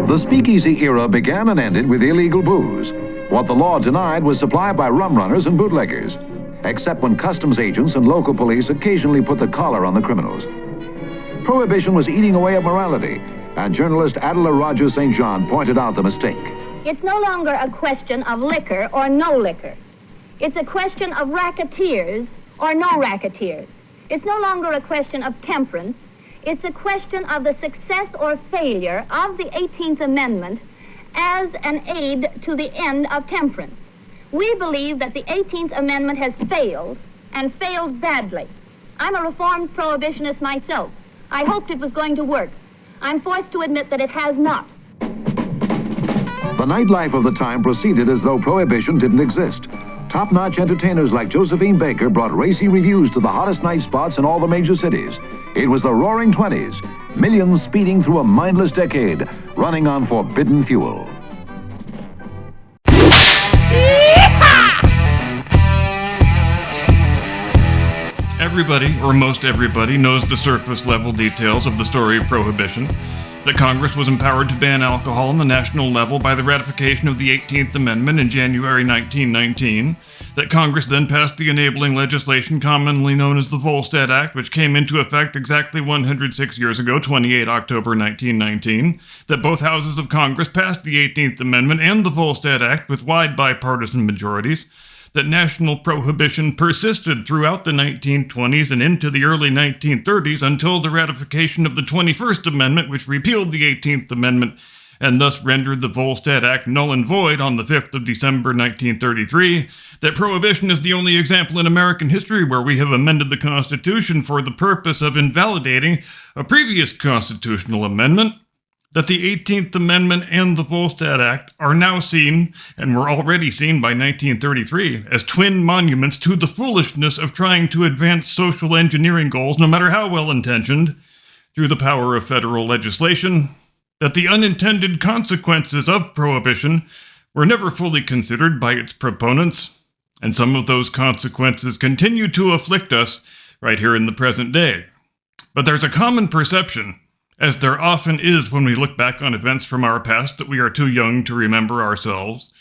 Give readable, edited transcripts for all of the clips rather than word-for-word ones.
The speakeasy era began and ended with illegal booze. What the law denied was supply by rum runners and bootleggers, except when customs agents and local police occasionally put the collar on the criminals. Prohibition was eating away at morality, and journalist Adela Rogers St. John pointed out the mistake. It's no longer a question of liquor or no liquor. It's a question of racketeers or no racketeers. It's no longer a question of temperance. It's a question of the success or failure of the 18th Amendment as an aid to the end of temperance. We believe that the 18th Amendment has failed, and failed badly. I'm a reformed prohibitionist myself. I hoped it was going to work. I'm forced to admit that it has not. The nightlife of the time proceeded as though prohibition didn't exist. Top-notch entertainers like Josephine Baker brought racy reviews to the hottest night spots in all the major cities. It was the Roaring '20s, millions speeding through a mindless decade, running on forbidden fuel. Everybody, or most everybody, knows the surface-level details of the story of Prohibition. That Congress was empowered to ban alcohol on the national level by the ratification of the 18th Amendment in January 1919. That Congress then passed the enabling legislation commonly known as the Volstead Act, which came into effect exactly 106 years ago, 28 October 1919. That both houses of Congress passed the 18th Amendment and the Volstead Act with wide bipartisan majorities. That national prohibition persisted throughout the 1920s and into the early 1930s until the ratification of the 21st Amendment, which repealed the 18th Amendment and thus rendered the Volstead Act null and void on the 5th of December 1933. That prohibition is the only example in American history where we have amended the Constitution for the purpose of invalidating a previous constitutional amendment. That the 18th Amendment and the Volstead Act are now seen, and were already seen by 1933, as twin monuments to the foolishness of trying to advance social engineering goals, no matter how well-intentioned, through the power of federal legislation. That the unintended consequences of prohibition were never fully considered by its proponents, and some of those consequences continue to afflict us right here in the present day. But there's a common perception, as there often is when we look back on events from our past that we are too young to remember ourselves,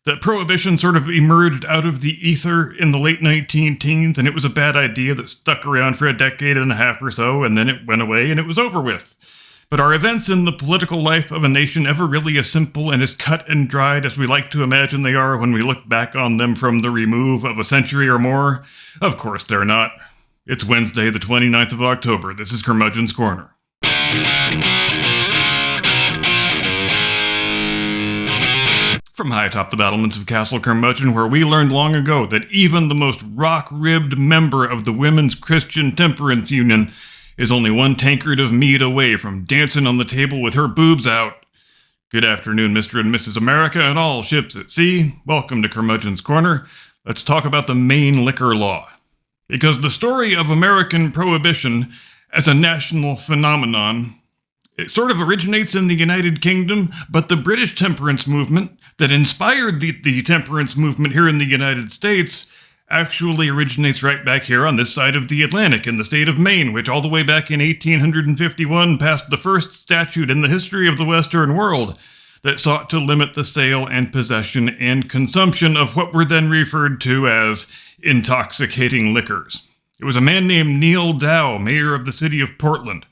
that prohibition sort of emerged out of the ether in the late 19-teens, and it was a bad idea that stuck around for a decade and a half or so, and then it went away and it was over with. But are events in the political life of a nation ever really as simple and as cut and dried as we like to imagine they are when we look back on them from the remove of a century or more? Of course they're not. It's Wednesday, the 29th of October. This is Curmudgeon's Corner. From high atop the battlements of Castle Curmudgeon, where we learned long ago that even the most rock-ribbed member of the Women's Christian Temperance Union is only one tankard of mead away from dancing on the table with her boobs out. Good afternoon, Mr. and Mrs. America and all ships at sea. Welcome to Curmudgeon's Corner. Let's talk about the Maine liquor law. Because the story of American prohibition as a national phenomenon, it sort of originates in the United Kingdom, but the British temperance movement that inspired the temperance movement here in the United States actually originates right back here on this side of the Atlantic in the state of Maine, which all the way back in 1851 passed the first statute in the history of the Western world that sought to limit the sale and possession and consumption of what were then referred to as intoxicating liquors. It was a man named Neil Dow, mayor of the city of Portland,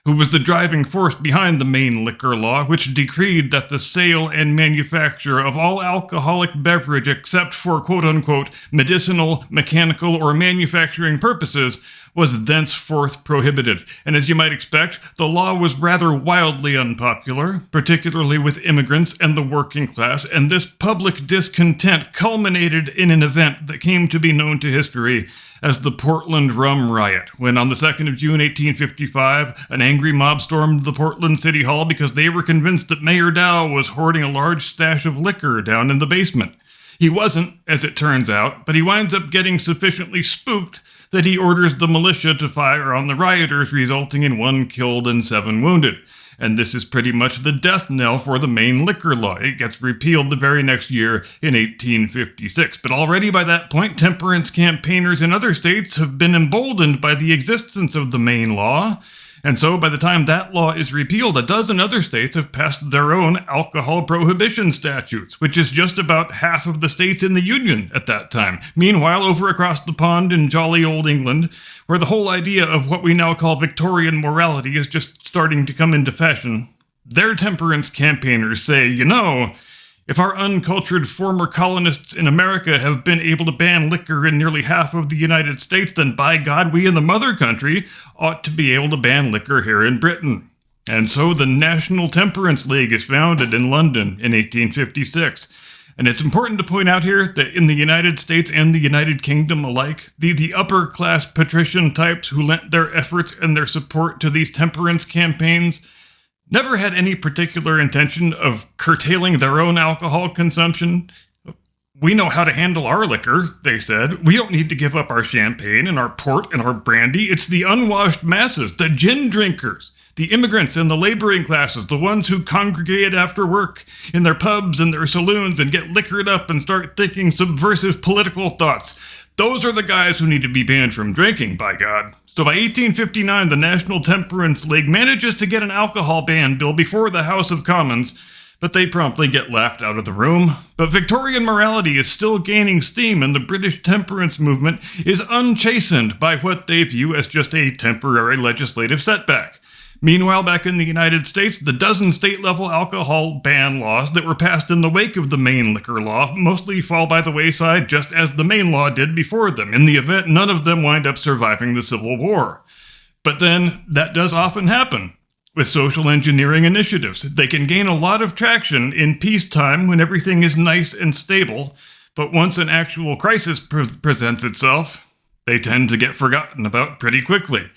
who was the driving force behind the Maine liquor law, which decreed that the sale and manufacture of all alcoholic beverage except for quote-unquote medicinal, mechanical, or manufacturing purposes was thenceforth prohibited. And as you might expect, the law was rather wildly unpopular, particularly with immigrants and the working class, and this public discontent culminated in an event that came to be known to history as the Portland Rum Riot, when on the 2nd of June 1855, an angry mob stormed the Portland City Hall because they were convinced that Mayor Dow was hoarding a large stash of liquor down in the basement. He wasn't, as it turns out, but he winds up getting sufficiently spooked that he orders the militia to fire on the rioters, resulting in 1 killed and 7 wounded. And this is pretty much the death knell for the Maine liquor law. It gets repealed the very next year in 1856. But already by that point, temperance campaigners in other states have been emboldened by the existence of the Maine law, And so by the time that law is repealed, a dozen other states have passed their own alcohol prohibition statutes, which is just about half of the states in the Union at that time. Meanwhile, over across the pond in jolly old England, where the whole idea of what we now call Victorian morality is just starting to come into fashion, their temperance campaigners say, if our uncultured former colonists in America have been able to ban liquor in nearly half of the United States, then by God, we in the mother country ought to be able to ban liquor here in Britain. And so the National Temperance League is founded in London in 1856. And it's important to point out here that in the United States and the United Kingdom alike, the upper-class patrician types who lent their efforts and their support to these temperance campaigns never had any particular intention of curtailing their own alcohol consumption. We know how to handle our liquor, they said. We don't need to give up our champagne and our port and our brandy. It's the unwashed masses, the gin drinkers, the immigrants and the laboring classes, the ones who congregate after work in their pubs and their saloons and get liquored up and start thinking subversive political thoughts. Those are the guys who need to be banned from drinking, by God. So by 1859, the National Temperance League manages to get an alcohol ban bill before the House of Commons, but they promptly get laughed out of the room. But Victorian morality is still gaining steam, and the British temperance movement is unchastened by what they view as just a temporary legislative setback. Meanwhile, back in the United States, the dozen state-level alcohol ban laws that were passed in the wake of the Maine liquor law mostly fall by the wayside just as the Maine law did before them. In the event, none of them wind up surviving the Civil War. But then, that does often happen with social engineering initiatives. They can gain a lot of traction in peacetime when everything is nice and stable, but once an actual crisis presents itself, they tend to get forgotten about pretty quickly.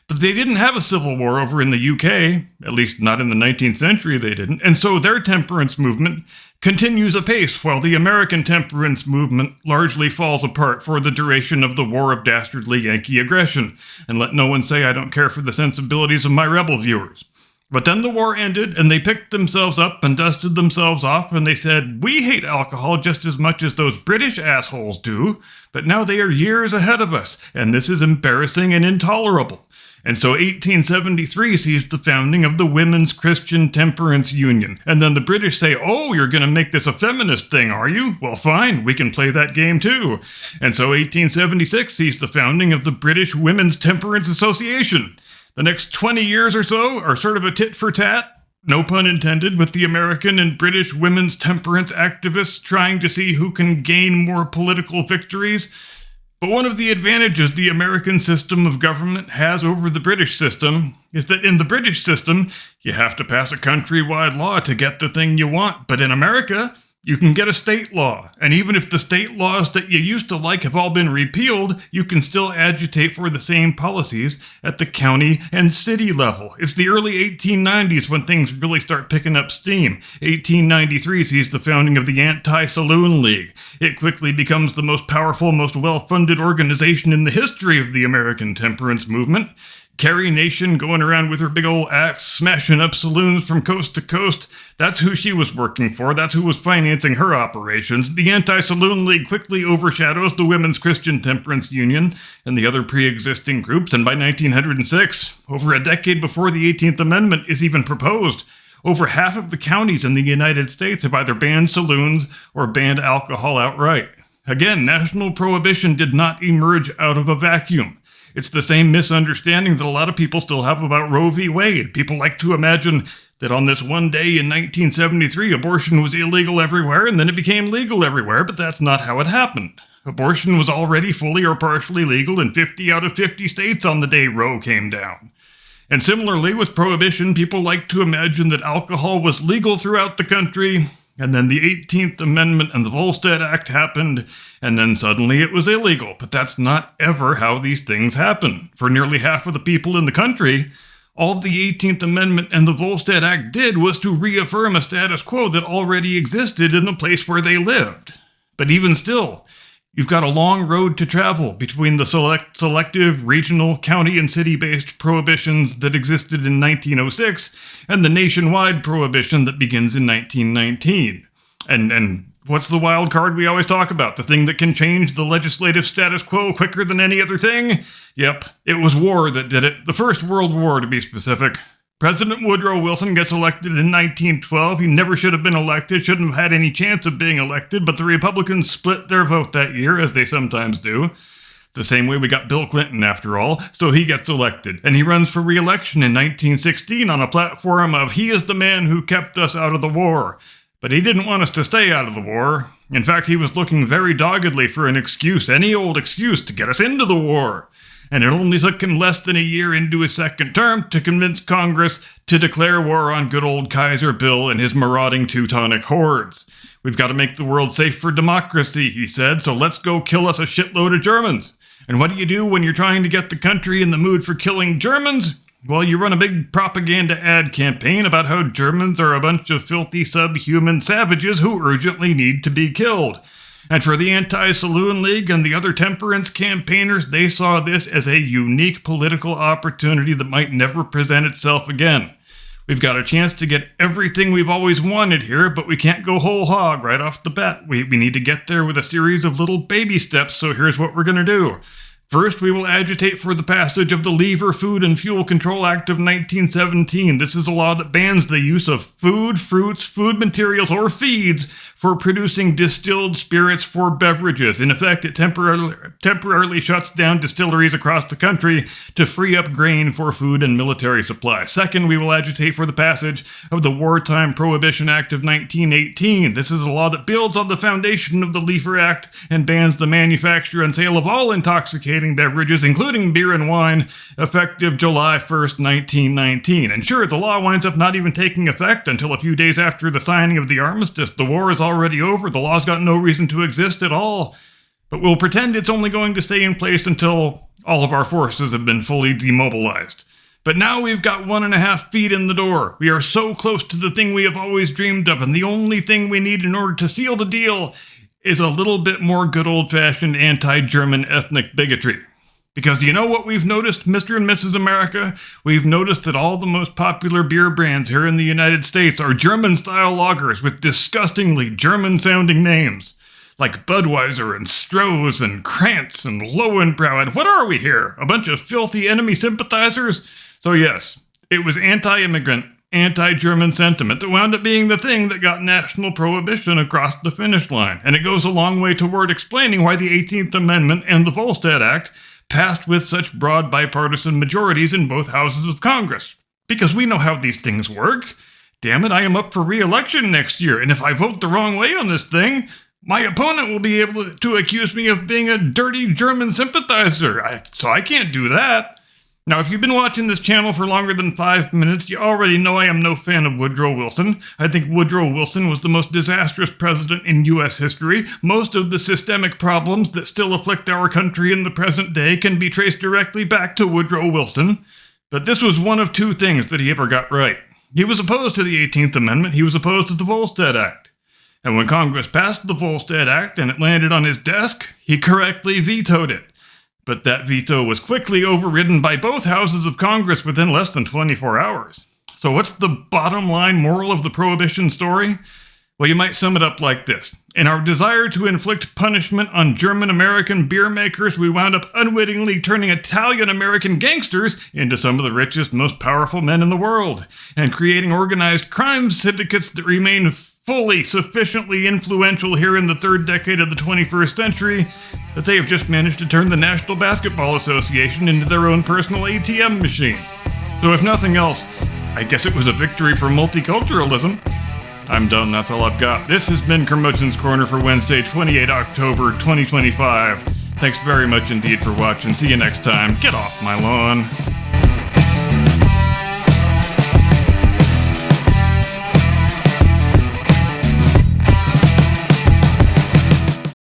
But they didn't have a civil war over in the UK, at least not in the 19th century they didn't, and so their temperance movement continues apace while the American temperance movement largely falls apart for the duration of the War of Dastardly Yankee Aggression. And let no one say I don't care for the sensibilities of my rebel viewers. But then the war ended, and they picked themselves up and dusted themselves off, and they said, we hate alcohol just as much as those British assholes do, but now they are years ahead of us, and this is embarrassing and intolerable. And so 1873 sees the founding of the Women's Christian Temperance Union. And then the British say, oh, you're going to make this a feminist thing, are you? Well, fine, we can play that game too. And so 1876 sees the founding of the British Women's Temperance Association. The next 20 years or so are sort of a tit for tat, no pun intended, with the American and British women's temperance activists trying to see who can gain more political victories. But one of the advantages the American system of government has over the British system is that in the British system, you have to pass a countrywide law to get the thing you want. But in America, you can get a state law. And even if the state laws that you used to like have all been repealed, you can still agitate for the same policies at the county and city level. It's the early 1890s when things really start picking up steam. 1893 sees the founding of the Anti-Saloon League. It quickly becomes the most powerful, most well-funded organization in the history of the American temperance movement. Carrie Nation going around with her big old axe, smashing up saloons from coast to coast. That's who she was working for. That's who was financing her operations. The Anti-Saloon League quickly overshadows the Women's Christian Temperance Union and the other pre-existing groups. And by 1906, over a decade before the 18th Amendment is even proposed, over half of the counties in the United States have either banned saloons or banned alcohol outright. Again, national prohibition did not emerge out of a vacuum. It's the same misunderstanding that a lot of people still have about Roe v. Wade. People like to imagine that on this one day in 1973, abortion was illegal everywhere and then it became legal everywhere, but that's not how it happened. Abortion was already fully or partially legal in 50 out of 50 states on the day Roe came down. And similarly with prohibition, people like to imagine that alcohol was legal throughout the country, and then the 18th Amendment and the Volstead Act happened, and then suddenly it was illegal. But that's not ever how these things happen. For nearly half of the people in the country, all the 18th Amendment and the Volstead Act did was to reaffirm a status quo that already existed in the place where they lived. But even still, you've got a long road to travel between the selective, regional, county, and city-based prohibitions that existed in 1906 and the nationwide prohibition that begins in 1919. And What's the wild card we always talk about? The thing that can change the legislative status quo quicker than any other thing? Yep, it was war that did it. The First World War, to be specific. President Woodrow Wilson gets elected in 1912. He never should have been elected, shouldn't have had any chance of being elected, but the Republicans split their vote that year, as they sometimes do. The same way we got Bill Clinton, after all, so he gets elected. And he runs for re-election in 1916 on a platform of, he is the man who kept us out of the war. But he didn't want us to stay out of the war. In fact, he was looking very doggedly for an excuse, any old excuse, to get us into the war. And it only took him less than a year into his second term to convince Congress to declare war on good old Kaiser Bill and his marauding Teutonic hordes. We've got to make the world safe for democracy, he said, so let's go kill us a shitload of Germans. And what do you do when you're trying to get the country in the mood for killing Germans? Well, you run a big propaganda ad campaign about how Germans are a bunch of filthy subhuman savages who urgently need to be killed. And for the Anti-Saloon League and the other temperance campaigners, they saw this as a unique political opportunity that might never present itself again. We've got a chance to get everything we've always wanted here, but we can't go whole hog right off the bat. We need to get there with a series of little baby steps, so here's what we're going to do. First, we will agitate for the passage of the Lever Food and Fuel Control Act of 1917. This is a law that bans the use of food, fruits, food materials, or feeds for producing distilled spirits for beverages. In effect, it temporarily shuts down distilleries across the country to free up grain for food and military supply. Second, we will agitate for the passage of the Wartime Prohibition Act of 1918. This is a law that builds on the foundation of the Lever Act and bans the manufacture and sale of all intoxicating beverages, including beer and wine, effective July 1st, 1919. And sure, the law winds up not even taking effect until a few days after the signing of the armistice. The war is already over. The law's got no reason to exist at all. But we'll pretend it's only going to stay in place until all of our forces have been fully demobilized. But now we've got 1.5 feet in the door. We are so close to the thing we have always dreamed of, and the only thing we need in order to seal the deal is a little bit more good old-fashioned anti-German ethnic bigotry. Because do you know what we've noticed, Mr. and Mrs. America? We've noticed that all the most popular beer brands here in the United States are German-style lagers with disgustingly German-sounding names. Like Budweiser and Stroh's and Krantz and Lowenbrau. And what are we here? A bunch of filthy enemy sympathizers? So yes, it was anti-immigrant, anti-German sentiment that wound up being the thing that got national prohibition across the finish line. And it goes a long way toward explaining why the 18th Amendment and the Volstead Act passed with such broad bipartisan majorities in both houses of Congress. Because we know how these things work. Damn it, I am up for re-election next year, and if I vote the wrong way on this thing, my opponent will be able to accuse me of being a dirty German sympathizer, so I can't do that. Now, if you've been watching this channel for longer than 5 minutes, you already know I am no fan of Woodrow Wilson. I think Woodrow Wilson was the most disastrous president in U.S. history. Most of the systemic problems that still afflict our country in the present day can be traced directly back to Woodrow Wilson. But this was one of two things that he ever got right. He was opposed to the 18th Amendment. He was opposed to the Volstead Act. And when Congress passed the Volstead Act and it landed on his desk, he correctly vetoed it. But that veto was quickly overridden by both houses of Congress within less than 24 hours. So what's the bottom line moral of the Prohibition story? Well, you might sum it up like this. In our desire to inflict punishment on German-American beer makers, we wound up unwittingly turning Italian-American gangsters into some of the richest, most powerful men in the world, and creating organized crime syndicates that remain fully sufficiently influential here in the third decade of the 21st century that they have just managed to turn the National Basketball Association into their own personal ATM machine. So if nothing else, I guess it was a victory for multiculturalism. I'm done, that's all I've got. This has been Curmudgeon's Corner for Wednesday, 28 October 2025. Thanks very much indeed for watching. See you next time. Get off my lawn.